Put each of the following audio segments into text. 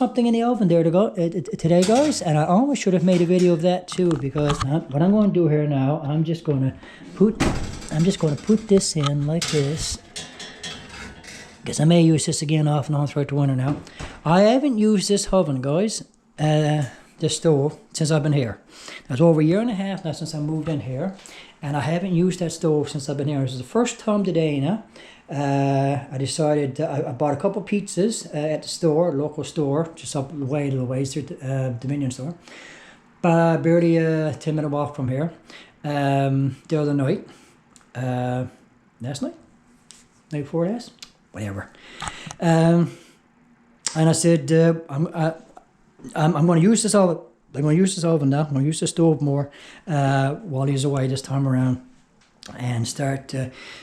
Something in the oven there to go today, guys, and I almost should have made a video of that too, because what I'm going to do here now, I'm just going to put this in like this, because I may use this again off and on throughout the winter now. I haven't used this oven, guys, this stove, since I've been here. That's over a year and a half now since I moved in here, and I haven't used that stove since I've been here. This is the first time today now. I decided, I bought a couple pizzas at the store, local store, just up the way, little ways through the Dominion store. Barely a 10-minute walk from here. The other night, last night before last, whatever. And I said, I'm going to use this oven. I'm going to use this oven now. I'm going to use the stove more while he's away this time around, and start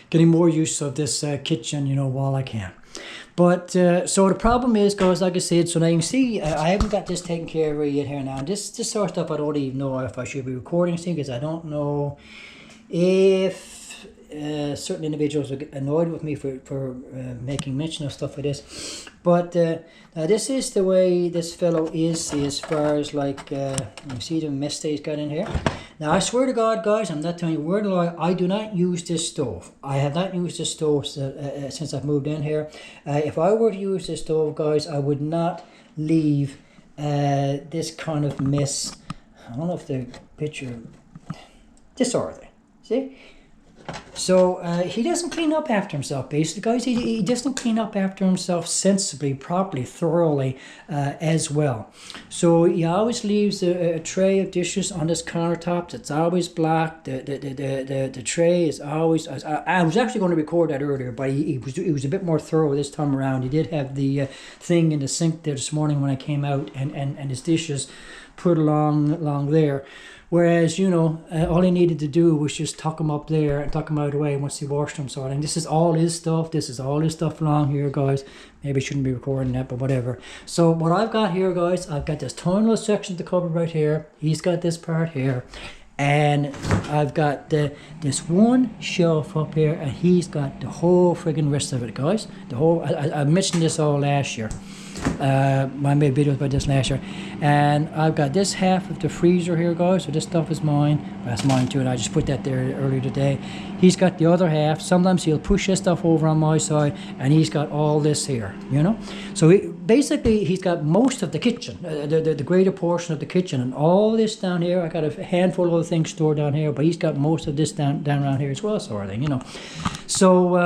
getting more use of this kitchen, you know, while I can. But so the problem is, guys, like I said, so now you can see I haven't got this taken care of yet here now. This sort of stuff I don't even know if I should be recording, because I don't know if certain individuals will get annoyed with me for making mention of stuff like this. But this is the way this fellow is as far as like, you see the mess that he's got in here. Now I swear to God, guys, I'm not telling you a word of lie, I do not use this stove. I have not used this stove since I've moved in here. If I were to use this stove, guys, I would not leave this kind of mess. I don't know if the picture, this sort of thing, see? So he doesn't clean up after himself, basically, guys. He doesn't clean up after himself sensibly, properly, thoroughly as well. So he always leaves a tray of dishes on this countertop. It's always black. The tray is always... I was actually going to record that earlier, but he was a bit more thorough this time around. He did have the thing in the sink there this morning when I came out, and his dishes put along there. Whereas, you know, all he needed to do was just tuck them up there and tuck them out of the way once he washed them. So I think this is all his stuff. This is all his stuff along here, guys. Maybe I shouldn't be recording that, but whatever. So what I've got here, guys, I've got this tiny little section to cover right here. He's got this part here. And I've got this one shelf up here, and he's got the whole friggin' rest of it, guys. The whole, I mentioned this all last year. I made videos about this last year, and I've got this half of the freezer here, guys. So this stuff is mine. Well, that's mine too, and I just put that there earlier today. He's got the other half. Sometimes he'll push this stuff over on my side, and he's got all this here, you know. So basically, he's got most of the kitchen, the greater portion of the kitchen, and all this down here. I got a handful of other things stored down here, but he's got most of this down around here as well, sort of thing, you know. So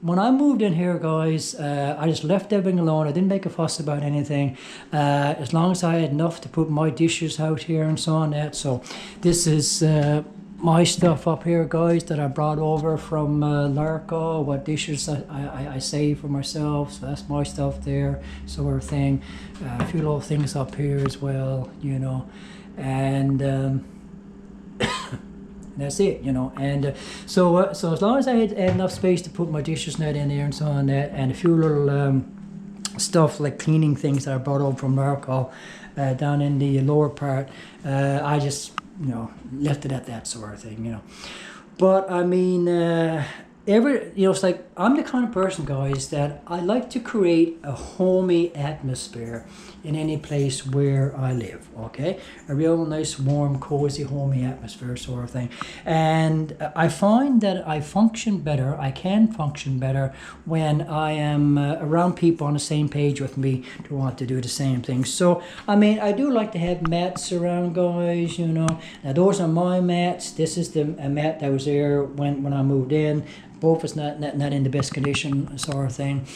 when I moved in here, guys, I just left everything alone. I didn't make a fuss about anything, as long as I had enough to put my dishes out here and so on that. So this is my stuff up here, guys, that I brought over from Larco, what dishes I saved for myself. So that's my stuff there, sort of thing. A few little things up here as well, you know, and that's it, you know. And so as long as I had enough space to put my dishes net in there and so on that, and a few little stuff like cleaning things that I brought over from Larco down in the lower part, I just, you know, left it at that sort of thing, you know. But I mean, you know, it's like, I'm the kind of person, guys, that I like to create a homey atmosphere in any place where I live, okay? A real nice, warm, cozy, homey atmosphere sort of thing. And I find that I function better, I can function better when I am around people on the same page with me to want to do the same thing. So, I mean, I do like to have mats around, guys, you know. Now, those are my mats. This is the mat that was there when I moved in. Both is not in the best condition, sort of thing.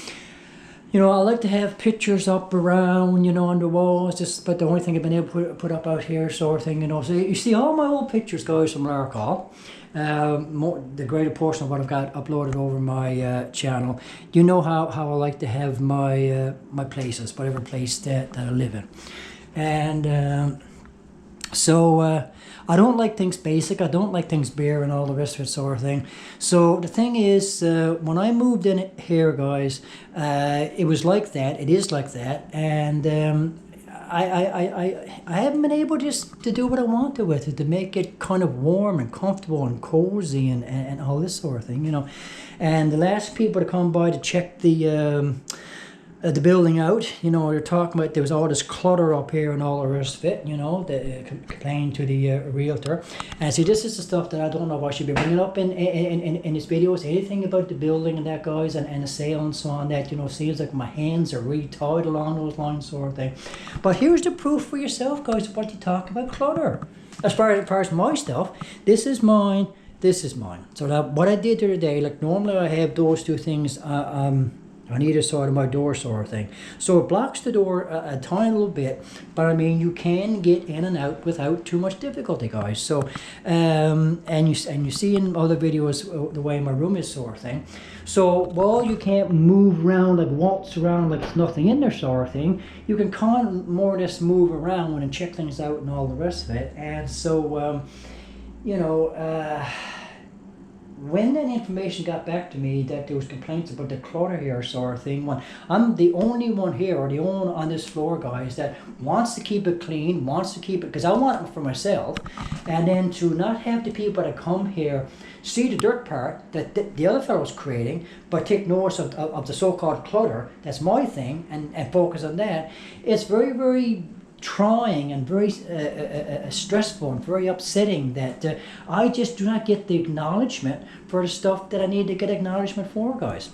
You know, I like to have pictures up around, you know, on the walls. Just, but the only thing I've been able to put up out here, sort of thing, you know. So you see all my old pictures, guys, from Larco. The greater portion of what I've got uploaded over my channel. You know how I like to have my my places, whatever place that I live in, and so I don't like things basic. I don't like things bare and all the rest of it, sort of thing. So the thing is, when I moved in here, guys, it was like that. It is like that, and I haven't been able just to do what I wanted with it, to make it kind of warm and comfortable and cozy and all this sort of thing, you know. And the last people to come by to check the the building out, you know, you're talking about there was all this clutter up here and all the rest of it, you know, that complained to the realtor. And see, this is the stuff that I don't know if I should be bringing up in this video. Is anything about the building and that, guys, and the sale and so on, that, you know, seems like my hands are really tied along those lines, sort of thing. But here's the proof for yourself, guys, of what you talk about clutter. As far as my stuff, this is mine, this is mine. So that what I did the other day, like normally I have those two things on either side of my door, sort of thing. So it blocks the door a tiny little bit, but I mean, you can get in and out without too much difficulty, guys. So, and you see in other videos the way my room is, sort of thing. So while you can't move around, like waltz around like there's nothing in there, sort of thing, you can kind of more or less move around and check things out and all the rest of it. And so, you know, when that information got back to me that there was complaints about the clutter here, sort of thing, when I'm the only one here, or the only one on this floor, guys, that wants to keep it clean, wants to keep it, because I want it for myself, and then to not have the people that come here see the dirt part that the other fellow's creating, but take notice of the so-called clutter, that's my thing, and focus on that. It's very, very trying and very stressful and very upsetting that I just do not get the acknowledgement for the stuff that I need to get acknowledgement for, guys.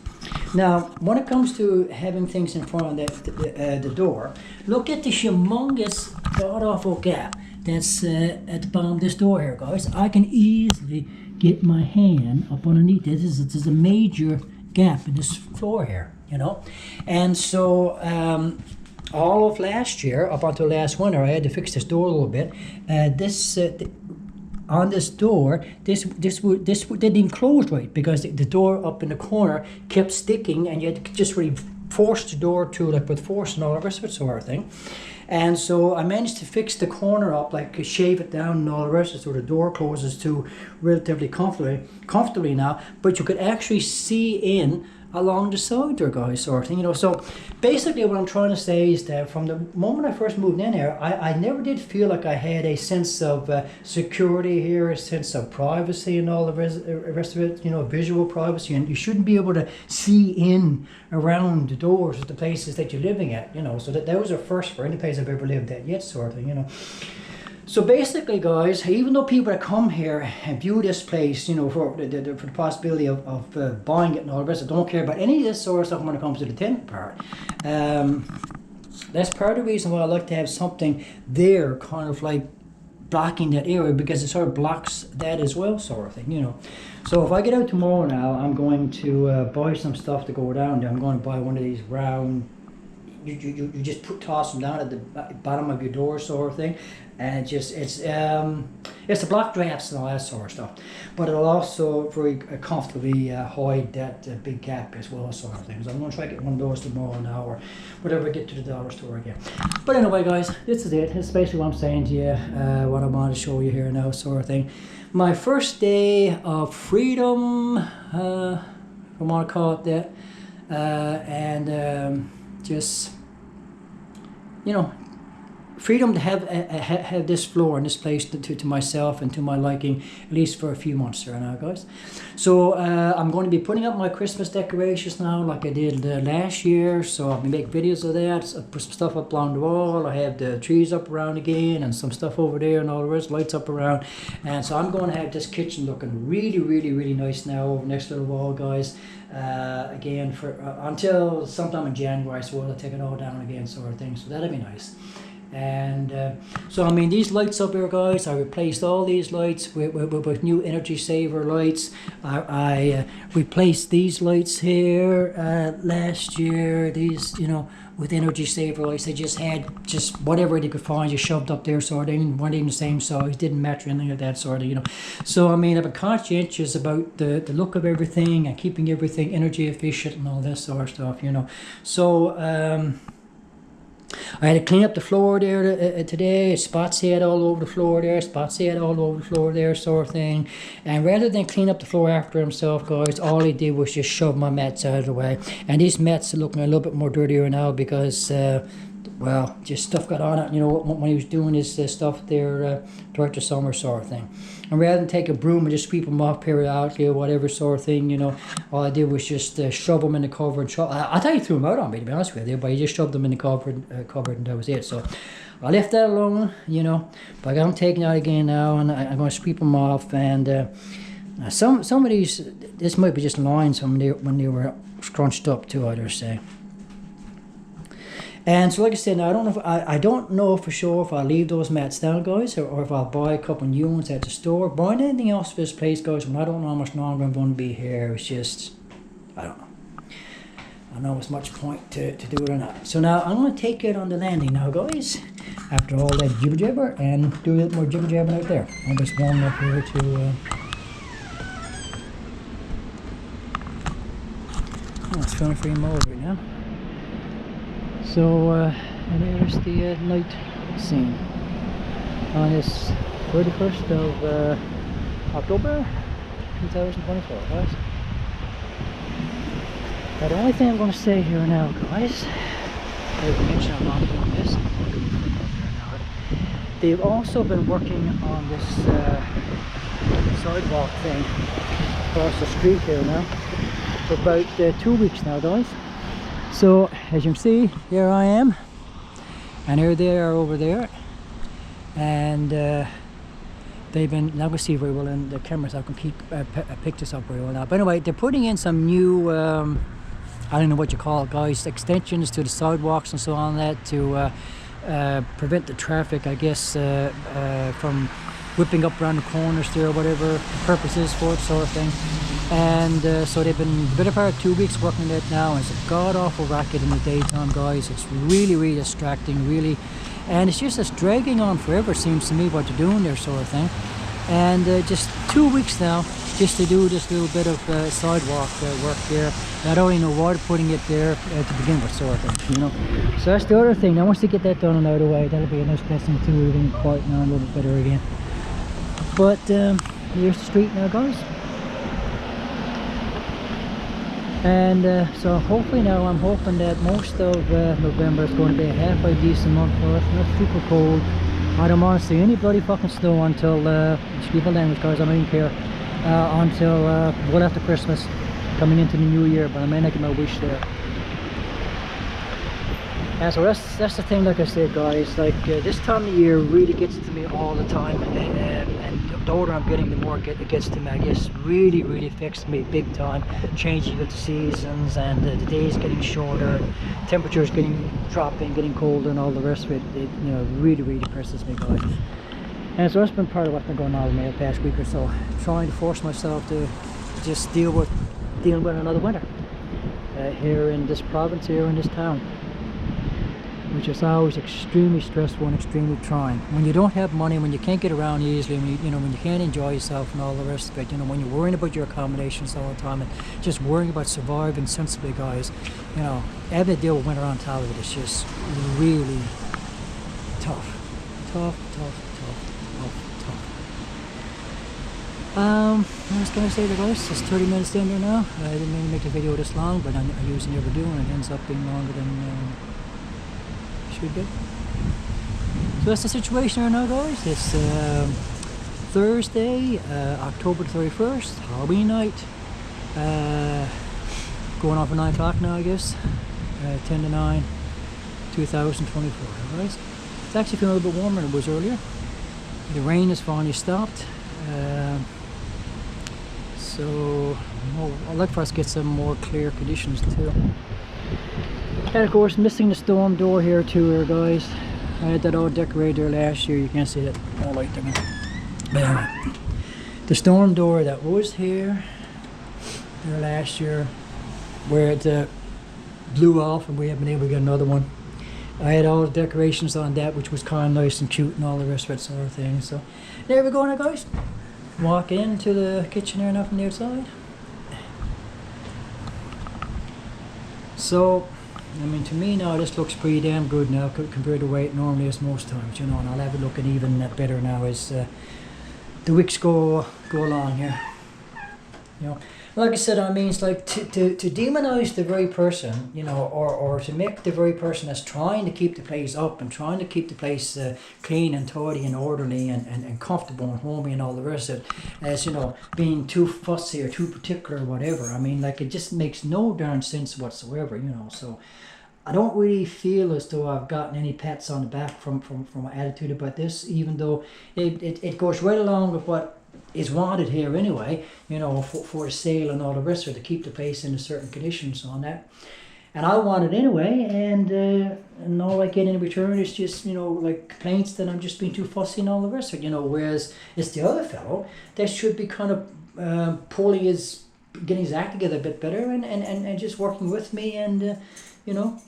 Now, when it comes to having things in front of the door, look at the humongous god-awful gap that's at the bottom of this door here, guys. I can easily get my hand up underneath this. This is a major gap in this floor here, you know. And so all of last year, up until last winter, I had to fix this door a little bit. On this door, this didn't even close right, because the door up in the corner kept sticking, and you had to just really force the door to, like, with force and all the rest of it, sort of thing. And so I managed to fix the corner up, like shave it down and all the rest of it, so the door closes to relatively comfortably now, but you could actually see in along the side there, guys, sort of thing, you know. So basically what I'm trying to say is that from the moment I first moved in here, I never did feel like I had a sense of security here, a sense of privacy and all the rest of it, you know, visual privacy, and you shouldn't be able to see in around the doors of the places that you're living at, you know. So that was a first for any place I've ever lived at yet, sort of thing, you know. So basically, guys, even though people that come here and view this place, you know, for the possibility of buying it and all the rest, I don't care about any of this sort of stuff when it comes to the tenant part. That's part of the reason why I like to have something there, kind of like blocking that area, because it sort of blocks that as well, sort of thing, you know. So if I get out tomorrow now, I'm going to buy some stuff to go down there. I'm going to buy one of these round, you just toss them down at the bottom of your door, sort of thing, and it's to block drafts and all that sort of stuff, but it'll also very comfortably hide that big gap as well, sort of thing. So I'm going to try to get one of those tomorrow now, or whatever I get to the dollar store again. But anyway, guys, this is it. This is basically what I'm saying to you, what I want to show you here now, sort of thing. My first day of freedom, if I want to call it that, and just, you know, freedom to have this floor and this place to myself and to my liking, at least for a few months there now, guys. So I'm going to be putting up my Christmas decorations now, like I did last year. So I'll be making videos of that. I put some stuff up along the wall. I have the trees up around again, and some stuff over there, and all the rest, lights up around. And so I'm going to have this kitchen looking really, really, really nice now over next little wall, guys. Again, for until sometime in January, so I'll take it all down again, sort of thing. So that'll be nice. And so I mean, these lights up here, guys, I replaced all these lights with new energy saver lights. I replaced these lights here last year, these, you know, with energy saver lights. They just had just whatever they could find, just shoved up there, sort of thing. Weren't even the same size, didn't match or anything like that, sort of, you know. So I mean, I've been conscientious about the look of everything and keeping everything energy efficient and all this sort of stuff, you know. So I had to clean up the floor there today. Spots had all over the floor there, spots had all over the floor there, sort of thing. And rather than clean up the floor after himself, guys, all he did was just shove my mats out of the way. And these mats are looking a little bit more dirtier now, because well, just stuff got on it, you know, when he was doing his stuff there throughout the summer sort of thing. And rather than take a broom and just sweep them off periodically or whatever sort of thing, you know, all I did was just shove them in the cupboard. I thought he threw them out on me, to be honest with you, but he just shoved them in the cupboard and that was it. So I left that alone, you know, but I got them taken out again now, and I'm going to sweep them off. And some of these, this might be just lines when they were scrunched up too, I dare say. And so, like I said, now I don't know for sure if I'll leave those mats down, guys, or if I'll buy a couple new ones at the store. Buying anything else for this place, guys, when I don't know how much longer I'm going to be here, it's just, I don't know. I don't know if there's much point to do it or not. So now I'm going to take it on the landing now, guys, after all that jibber jabber, and do a little more jibber jabbing out there. I'm just warming up here to. Oh, it's feeling free mode right now. So, and there's the night scene on this 31st of October 2024, guys. Now, the only thing I'm going to say here now, guys, as I mentioned, I'm not doing this. They've also been working on this sidewalk thing across the street here now for about 2 weeks now, guys. So, as you can see, here I am, and here they are over there, and they've been, now we see very well in the cameras, I can pick this up very well now. But anyway, they're putting in some new, I don't know what you call it, guys, extensions to the sidewalks and so on, that to prevent the traffic, I guess, from whipping up around the corners there, or whatever the purpose is for it, sort of thing. And so they've been the better part of 2 weeks working on it now, and it's a god-awful racket in the daytime, guys. It's really, really distracting, really, and it's dragging on forever, seems to me, what they're doing there, sort of thing. And just 2 weeks now, just to do this little bit of sidewalk work there. I don't even know why they're putting it there to begin with, sort of thing, you know. So that's the other thing. Now, once they get that done and out of the way, that'll be a nice blessing too, even quiet now a little bit better again. But here's the street now, guys. And so hopefully now, I'm hoping that most of November is going to be a halfway decent month for us. Not super cold. I don't want to see any bloody fucking snow until, excuse my language, guys, I don't even care, until well after Christmas, coming into the new year, but I may not get my wish there. And so that's the thing, like I said, guys, like this time of year really gets to me all the time, and the older I'm getting, the more it gets to me, I guess. Really, really affects me big time, changing with the seasons, and the days getting shorter, temperatures dropping, getting colder, and all the rest of it. It, you know, really, really depresses me, guys. And so that's been part of what's been going on with me the past week or so, trying to force myself to just dealing with another winter here in this province, here in this town, which is always extremely stressful and extremely trying. When you don't have money, when you can't get around easily, when you can't enjoy yourself and all the rest of it, you know, when you're worrying about your accommodations all the time and just worrying about surviving sensibly, guys, you know, having to deal with winter on top of it is just really tough. I was going to say that, guys, it's 30 minutes in there now. I didn't mean to make the video this long, but I usually never do, and it ends up being longer than should be. So that's the situation right now, guys. It's Thursday, October 31st, Halloween night. Going on for 9 o'clock now, I guess. 10 to 9, 2024, guys. It's actually feeling a little bit warmer than it was earlier. The rain has finally stopped. So I'd like for us to get some more clear conditions too. And of course, missing the storm door here too, here, guys. I had that all decorated there last year. You can't see that all light there. But anyway, the storm door that was here last year, where it blew off, and we haven't been able to get another one. I had all the decorations on that, which was kind of nice and cute and all the rest of it, sort of thing. So there we go now, guys. Walk into the kitchen here now from the outside. So, I mean, to me now, this looks pretty damn good now compared to the way it normally is most times, you know, and I'll have it looking even better now as the weeks go along here. You know, like I said, I mean, it's like to demonize the very person, you know, or to make the very person that's trying to keep the place up and trying to keep the place clean and tidy and orderly and comfortable and homey and all the rest of it, as, you know, being too fussy or too particular or whatever. I mean, like, it just makes no darn sense whatsoever, you know. So I don't really feel as though I've gotten any pats on the back from my attitude about this, even though it goes right along with what is wanted here anyway, you know, for sale and all the rest of it, to keep the place in a certain conditions on that. And I want it anyway, and all I get in return is just, you know, like complaints that I'm just being too fussy and all the rest of it, you know, whereas it's the other fellow that should be kind of pulling his, getting his act together a bit better and just working with me and, you know,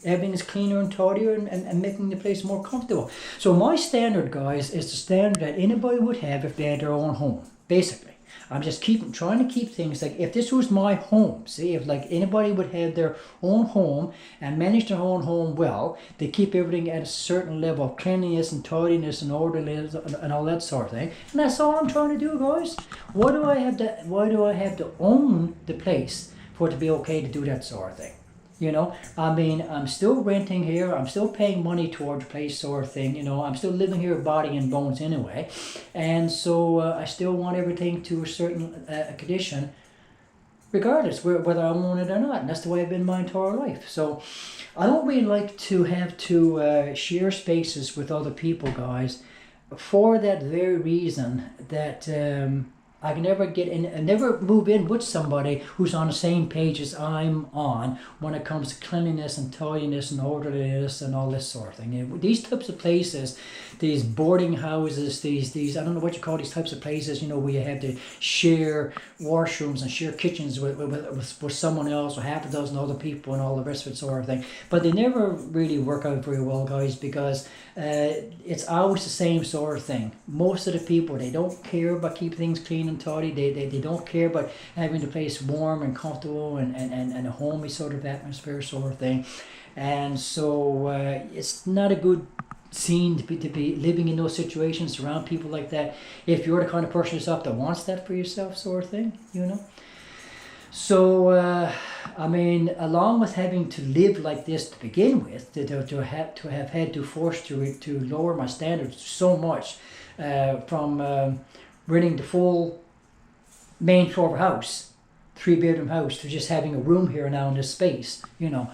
everything is cleaner and tidier and making the place more comfortable. So my standard, guys, is the standard that anybody would have if they had their own home, basically. I'm just trying to keep things like, if this was my home, see, if like anybody would have their own home and manage their own home well, they keep everything at a certain level of cleanliness and tidiness and orderliness and all that sort of thing. And that's all I'm trying to do, guys. Why do I have to own the place for it to be okay to do that sort of thing? You know, I mean, I'm still renting here. I'm still paying money towards the place sort of thing. You know, I'm still living here body and bones anyway. And so I still want everything to a certain condition, regardless whether I own it or not. And that's the way I've been my entire life. So I don't really like to have to share spaces with other people, guys, for that very reason that I can never get in and never move in with somebody who's on the same page as I'm on when it comes to cleanliness and tidiness and orderliness and all this sort of thing. You know, these types of places, these boarding houses, these I don't know what you call these types of places, you know, where you have to share washrooms and share kitchens with someone else or half a dozen other people and all the rest of it sort of thing. But they never really work out very well, guys, because it's always the same sort of thing. Most of the people, they don't care about keeping things clean and tidy. They don't care about having the place warm and comfortable and a homey sort of atmosphere sort of thing. And so it's not a good scene to be living in those situations around people like that if you're the kind of person yourself that wants that for yourself sort of thing, you know. So I mean, along with having to live like this to begin with, to have had to force to lower my standards so much from renting the full main floor of a house, 3-bedroom house, to just having a room here now in this space, you know,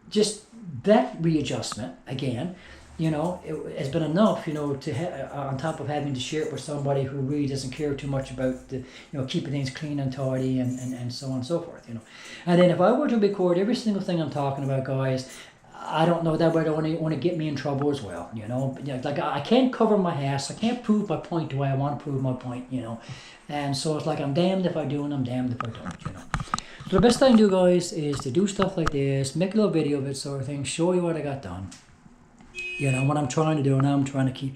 just that readjustment again, you know, it has been enough, you know, to on top of having to share it with somebody who really doesn't care too much about the, you know, keeping things clean and tidy and so on and so forth, you know. And then if I were to record every single thing I'm talking about, guys, I don't know, that would only get me in trouble as well, you know. Like, I can't cover my ass, I can't prove my point the way I want to prove my point, you know. And so it's like, I'm damned if I do and I'm damned if I don't, you know. So the best thing to do, guys, is to do stuff like this, make a little video of it sort of thing, show you what I got done, you know, what I'm trying to do, and I'm trying to keep